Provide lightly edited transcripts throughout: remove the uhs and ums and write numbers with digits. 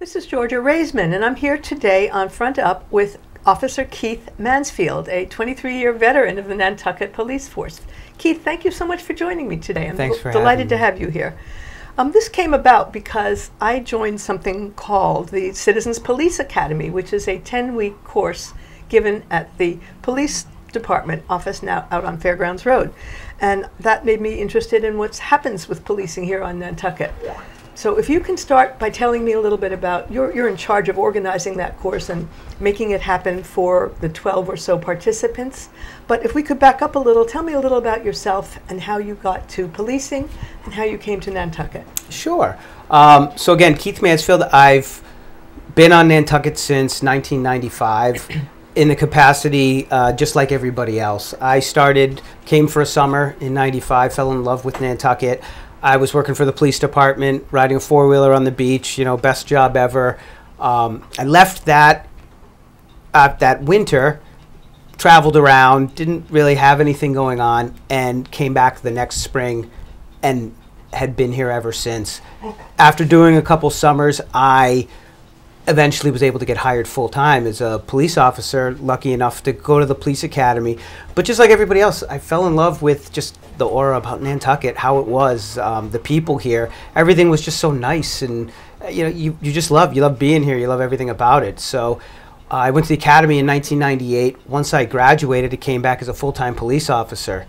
This is Georgia Raisman, and I'm here today on Front Up with Officer Keith Mansfield, a 23-year veteran of the Nantucket Police Force. Keith, thank you so much for joining me today. I'm delighted to have you here. This came about because I joined something called the Citizens Police Academy, which is a 10-week course given at the Police Department office now out on Fairgrounds Road. And that made me interested in what happens with policing here on Nantucket. So if you can start by telling me a little bit about, you're in charge of organizing that course and making it happen for the 12 or so participants. But if we could back up a little, tell me a little about yourself and how you got to policing and how you came to Nantucket. Sure. So again, Keith Mansfield. I've been on Nantucket since 1995 in the capacity just like everybody else. I came for a summer in 95, fell in love with Nantucket. I was working for the police department, riding a four-wheeler on the beach, best job ever. I left that winter, traveled around, didn't really have anything going on, and came back the next spring and had been here ever since. After doing a couple summers, I eventually was able to get hired full-time as a police officer, lucky enough to go to the police academy. But just like everybody else, I fell in love with just the aura about Nantucket, how it was, the people here. Everything was just so nice, and you just love being here. You love everything about it. So I went to the academy in 1998. Once I graduated, I came back as a full-time police officer.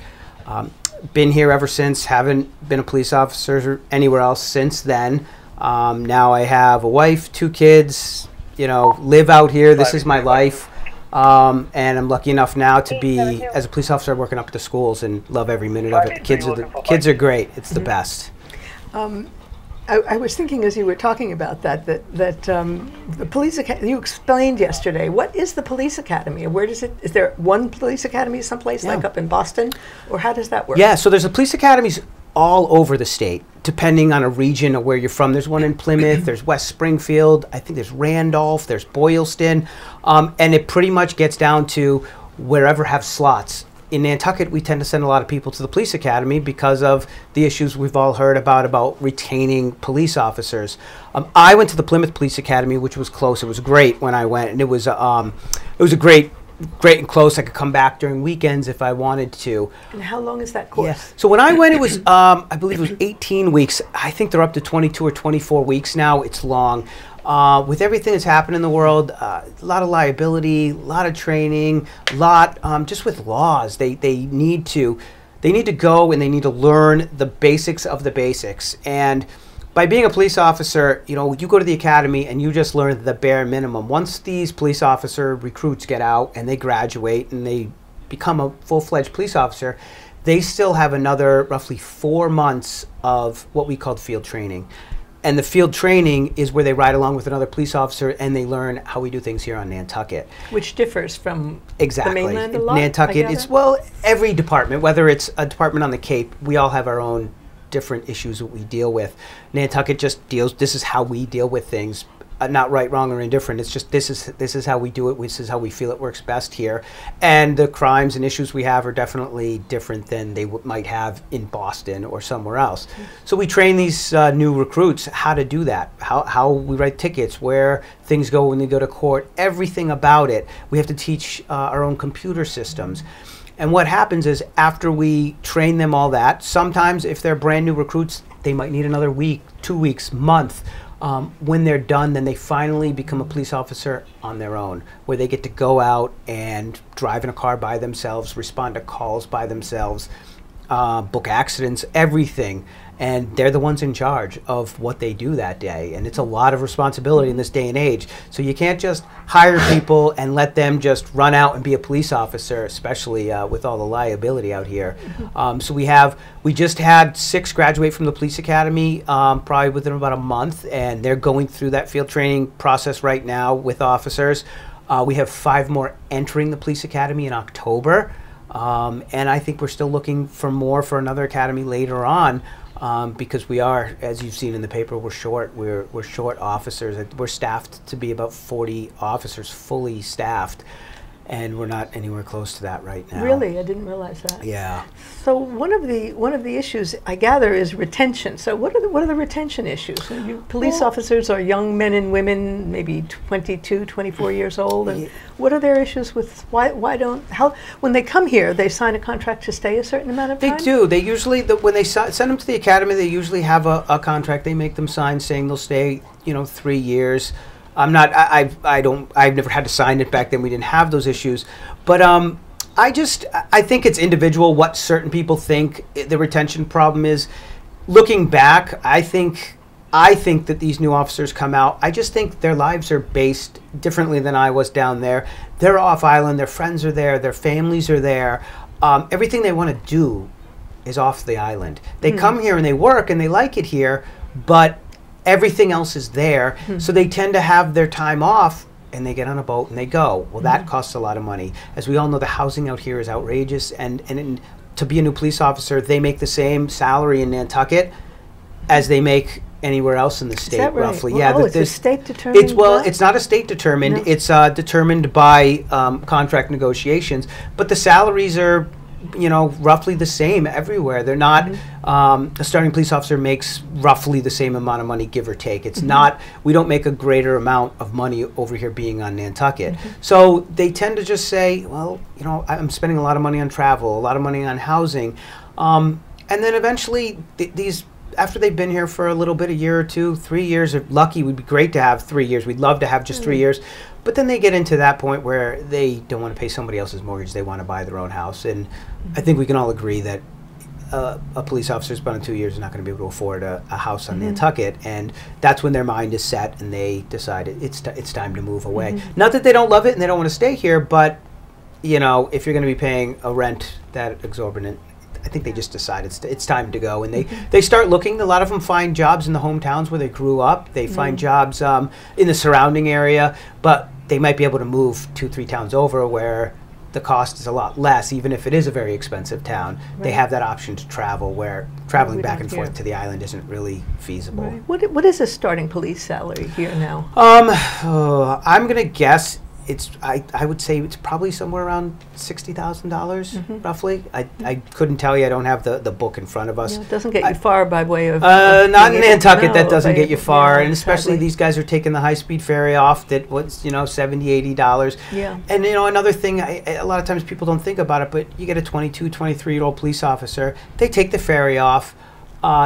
Been here ever since. Haven't been a police officer anywhere else since then. Now I have a wife, 2 kids, live out here. This is my life. And I'm lucky enough now to be, as a police officer, working up at the schools and love every minute of it. The kids are great. It's the best. I was thinking as you were talking about that the police academy, you explained yesterday, what is the police academy? Where does is there one police academy someplace like up in Boston, or how does that work? Yeah, so there's a police academies all over the state, depending on a region or where you're from. There's one in Plymouth, there's West Springfield, I think there's Randolph, there's Boylston, and it pretty much gets down to wherever have slots. In Nantucket, we tend to send a lot of people to the police academy because of the issues we've all heard about retaining police officers. I went to the Plymouth Police Academy, which was close. It was great when I went, and it was a great and close. I could come back during weekends if I wanted to. And how long is that course? Yeah. So when I went, it was, I believe it was 18 weeks. I think they're up to 22 or 24 weeks now. It's long. With everything that's happened in the world, a lot of liability, a lot of training, just with laws. They need to go and they need to learn the basics of the basics. And by being a police officer, you go to the academy and you just learn the bare minimum. Once these police officer recruits get out and they graduate and they become a full-fledged police officer, they still have another roughly 4 months of what we call field training. And the field training is where they ride along with another police officer and they learn how we do things here on Nantucket. Which differs from the mainland a lot? Nantucket, every department, whether it's a department on the Cape, we all have our own different issues that we deal with. Nantucket just this is how we deal with things. Not right, wrong, or indifferent. It's just this is how we do it. This is how we feel it works best here. And the crimes and issues we have are definitely different than they might have in Boston or somewhere else. So we train these new recruits how to do that, how we write tickets, where things go when they go to court, everything about it. We have to teach our own computer systems. And what happens is after we train them all that, sometimes if they're brand new recruits, they might need another week, 2 weeks, month. When they're done, then they finally become a police officer on their own, where they get to go out and drive in a car by themselves, respond to calls by themselves, book accidents, everything. And they're the ones in charge of what they do that day. And it's a lot of responsibility in this day and age. So you can't just hire people and let them just run out and be a police officer, especially with all the liability out here. So we just had 6 graduate from the police academy probably within about a month, and they're going through that field training process right now with officers. We have 5 more entering the police academy in October. And I think we're still looking for another academy later on. Because we are, as you've seen in the paper, we're short officers. We're staffed to be about 40 officers, fully staffed. and we're not anywhere close to that right now. Really? I didn't realize that. Yeah. So one of the issues I gather is retention. So what are the retention issues? Police officers are young men and women, maybe 22, 24 years old, and what are their issues with when they come here, they sign a contract to stay a certain amount of time? They do. They usually, when they send them to the academy, they usually have a contract they make them sign saying they'll stay, 3 years. I've never had to sign it. Back then we didn't have those issues, but I think it's individual what certain people think the retention problem is. Looking back, I think that these new officers come out, I just think their lives are based differently than I was down there. They're off island, their friends are there, their families are there. Everything they want to do is off the island. They come here and they work and they like it here, but everything else is there, so they tend to have their time off and they get on a boat and they go. Well, that costs a lot of money. As we all know, the housing out here is outrageous, and to be a new police officer, they make the same salary in Nantucket as they make anywhere else in the state, right? roughly. Well, it's a state determined. It's not a state determined. No. It's determined by contract negotiations, but the salaries are roughly the same everywhere. They're not, a starting police officer makes roughly the same amount of money, give or take. It's not, we don't make a greater amount of money over here being on Nantucket. So they tend to just say, well, I'm spending a lot of money on travel, a lot of money on housing. And then eventually these, after they've been here for a little bit, a year or 2, 3 years, if lucky, would be great to have 3 years. We'd love to have just 3 years. But then they get into that point where they don't want to pay somebody else's mortgage. They want to buy their own house. And I think we can all agree that a police officer who's been in 2 years is not going to be able to afford a house on Nantucket. And that's when their mind is set and they decide it's time to move away. Not that they don't love it and they don't want to stay here, but, if you're going to be paying a rent that exorbitant, I think they just decide it's time to go, and they start looking. A lot of them find jobs in the hometowns where they grew up. They find jobs in the surrounding area, but they might be able to move 2-3 towns over where the cost is a lot less, even if it is a very expensive town. Right. They have that option to travel, where traveling back and forth to the island isn't really feasible. Right. What is a starting police salary here now? I'm gonna guess I would say it's probably somewhere around $60,000 roughly. I couldn't tell you. I don't have the book in front of us. Yeah, it doesn't get you far by way of not in Nantucket. That doesn't get you far, and especially these guys are taking the high-speed ferry off. That was $70, $80. Yeah. And another thing, a lot of times people don't think about it, but you get a 22, 23-year-old police officer. They take the ferry off.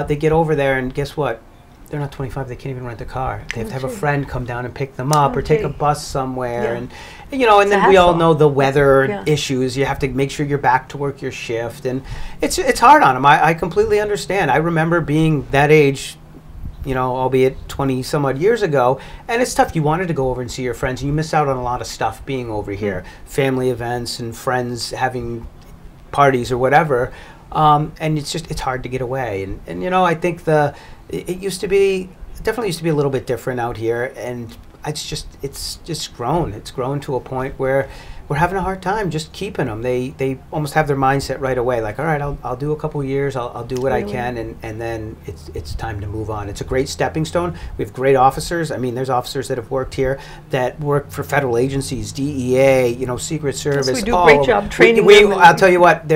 They get over there, and guess what? They're not 25. They can't even rent a car. They have to have a friend come down and pick them up, or take a bus somewhere, and and then we all know the weather issues. You have to make sure you're back to work your shift, and it's hard on them. I completely understand. I remember being that age, albeit 20 some odd years ago, and it's tough. You wanted to go over and see your friends, and you miss out on a lot of stuff being over here, family events and friends having parties or whatever, and it's hard to get away. And I think it definitely used to be a little bit different out here, and it's just grown. It's grown to a point where we're having a hard time just keeping them. They almost have their mindset right away, like, all right, I'll do a couple of years, I'll do what I can, and then it's time to move on. It's a great stepping stone. We have great officers. I mean, there's officers that have worked here that work for federal agencies, DEA, Secret Service. Yes, we do a great job training them. I'll tell you what,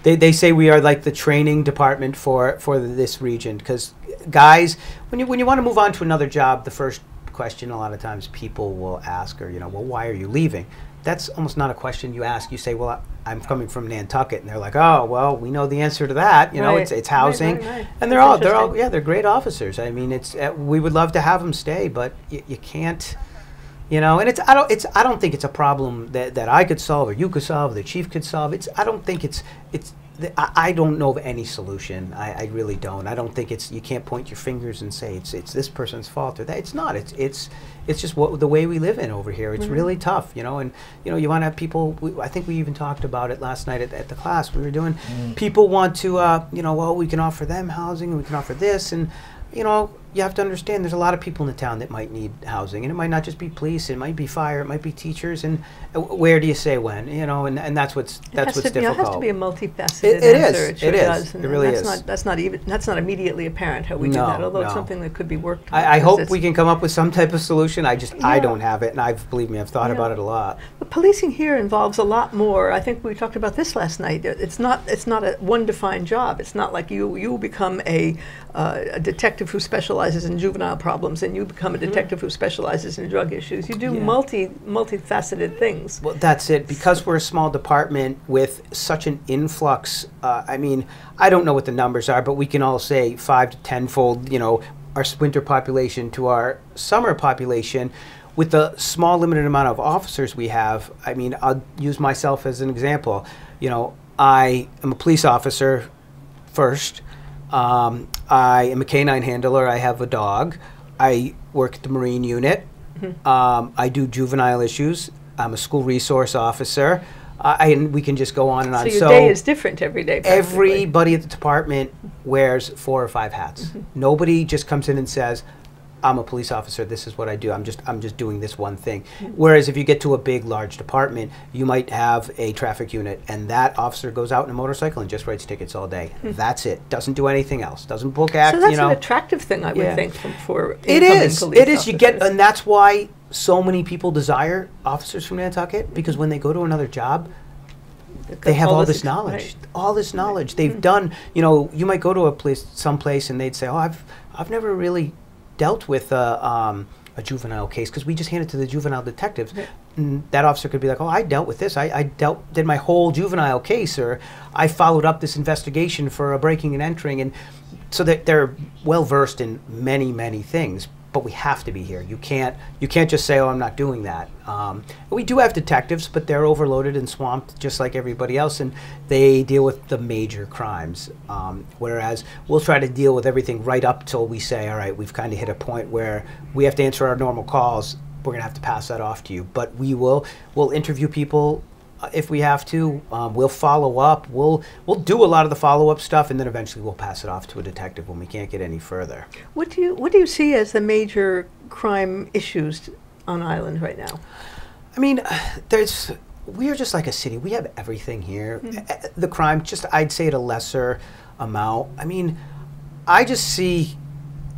they say we are like the training department for this region, because guys, when you want to move on to another job, the first question a lot of times people will ask are, well, why are you leaving? That's almost not a question you ask. You say, well, I'm coming from Nantucket, and they're like, oh, well, we know the answer to that. It's housing, and they're great officers. I mean, we would love to have them stay, but you can't. And I don't think it's a problem that I could solve, or you could solve, or the chief could solve. I don't think I don't know of any solution. I really don't. I don't think you can't point your fingers and say it's this person's fault or that. It's not. It's just the way we live in over here. It's really tough, and you want to have people. I think we even talked about it last night at the class we were doing. People want to, well, we can offer them housing, and we can offer this, and you have to understand there's a lot of people in the town that might need housing, and it might not just be police, it might be fire, it might be teachers, and where do you say when, you know, and that's what's difficult. It has to be a multifaceted answer. It is. It really is. That's not immediately apparent how we do that, although it's something that could be worked on. I hope we can come up with some type of solution. I don't have it, and believe me, I've thought about it a lot. But policing here involves a lot more. I think we talked about this last night. It's not a one defined job. It's not like you become a detective who specializes in juvenile problems, and you become a detective who specializes in drug issues. You do multifaceted things. Well, that's it. Because we're a small department with such an influx, I mean, I don't know what the numbers are, but we can all say 5 to 10-fold, you know, our winter population to our summer population. With the small limited amount of officers we have, I mean, I'll use myself as an example. You know, I am a police officer first. I am a canine handler. I have a dog. I work at the Marine unit. I do juvenile issues. I'm a school resource officer. And we can just go on and on. So your day is different every day. Everybody at the department wears 4 or 5 hats. Nobody just comes in and says, I'm a police officer, this is what I do, I'm just doing this one thing. Whereas if you get to a big, large department, you might have a traffic unit, and that officer goes out in a motorcycle and just writes tickets all day. That's it. Doesn't do anything else. Doesn't book act, so that's an attractive thing, I would think, for it is. Police it is. Officers. You get, and that's why so many people desire officers from Nantucket, because when they go to another job, they have all this knowledge. All this knowledge. They've done, you know, you might go to a place, someplace, and they'd say, oh, I've never really dealt with a juvenile case, because we just hand it to the juvenile detectives. And that officer could be like, oh, I dealt with this. I did my whole juvenile case, or I followed up this investigation for a breaking and entering. And so that they're well versed in many, many things. But we have to be here. You can't just say, oh, I'm not doing that. We do have detectives, but they're overloaded and swamped just like everybody else, and they deal with the major crimes. Whereas we'll try to deal with everything right up till we say, all right, we've kind of hit a point where we have to answer our normal calls. We're gonna have to pass that off to you. But we'll interview people if we have to. We'll follow up. We'll do a lot of the follow-up stuff, and then eventually we'll pass it off to a detective when we can't get any further. What do you see as the major crime issues on island right now? I mean, we are just like a city. We have everything here. The crime, just I'd say at a lesser amount. I mean, I just see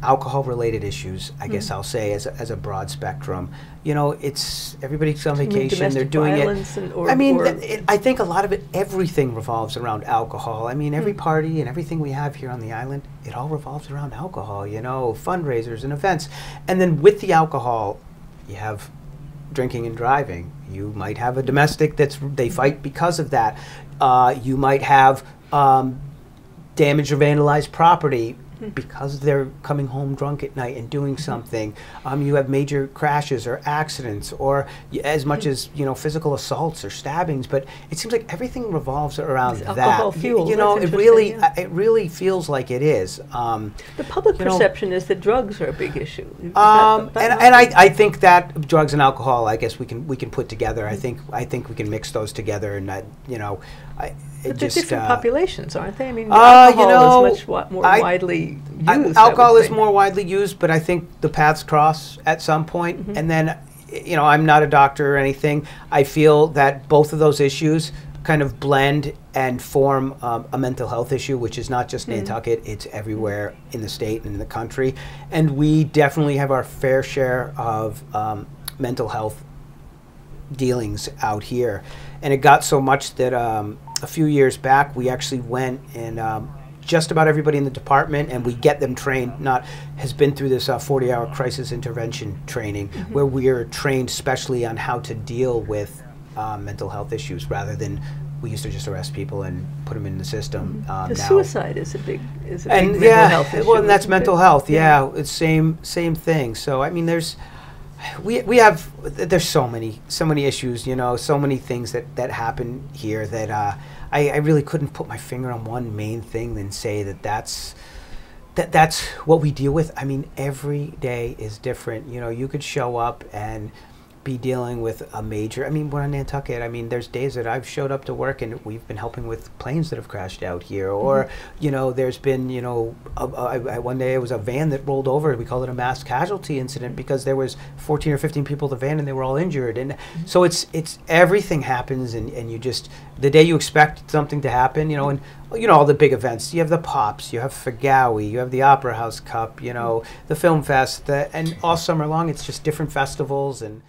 alcohol-related issues, I guess I'll say, as a broad spectrum. You know, it's everybody's on vacation, they're doing it. I think a lot of it, everything revolves around alcohol. I mean, every party and everything we have here on the island, it all revolves around alcohol, you know, fundraisers and events. And then with the alcohol, you have drinking and driving. You might have a domestic they fight because of that. You might have damaged or vandalized property because they're coming home drunk at night and doing something. You have major crashes or accidents, or as much as, you know, physical assaults or stabbings. But it seems like everything revolves around that. Alcohol fuel. You know, it really feels like it is. The public perception is that drugs are a big issue. I think that drugs and alcohol, I guess we can put together. I think we can mix those together, and you know, but they're different populations, aren't they? I mean, alcohol is much more widely used. Alcohol is more widely used, but I think the paths cross at some point. And then, you know, I'm not a doctor or anything. I feel that both of those issues kind of blend and form a mental health issue, which is not just Nantucket, it's everywhere in the state and in the country. And we definitely have our fair share of mental health dealings out here. And it got so much that a few years back, we actually went and just about everybody in the department, and we get them trained, has been through this 40-hour crisis intervention training, where we are trained specially on how to deal with mental health issues, rather than we used to just arrest people and put them in the system. Suicide is a big mental health issue. Well, and that's mental health. Yeah, it's same thing. So I mean, there's so many issues, you know, so many things that happen here that I really couldn't put my finger on one main thing and say that's what we deal with. I mean, every day is different. You know, you could show up and be dealing with a major, I mean, we're on Nantucket. I mean, there's days that I've showed up to work and we've been helping with planes that have crashed out here. Or, you know, there's been, you know, one day it was a van that rolled over. We called it a mass casualty incident because there was 14 or 15 people in the van and they were all injured. And so it's everything happens, and you just, the day you expect something to happen, you know, and you know, all the big events. You have the Pops, you have Fagawi, you have the Opera House Cup, you know, the Film Fest, and all summer long it's just different festivals. And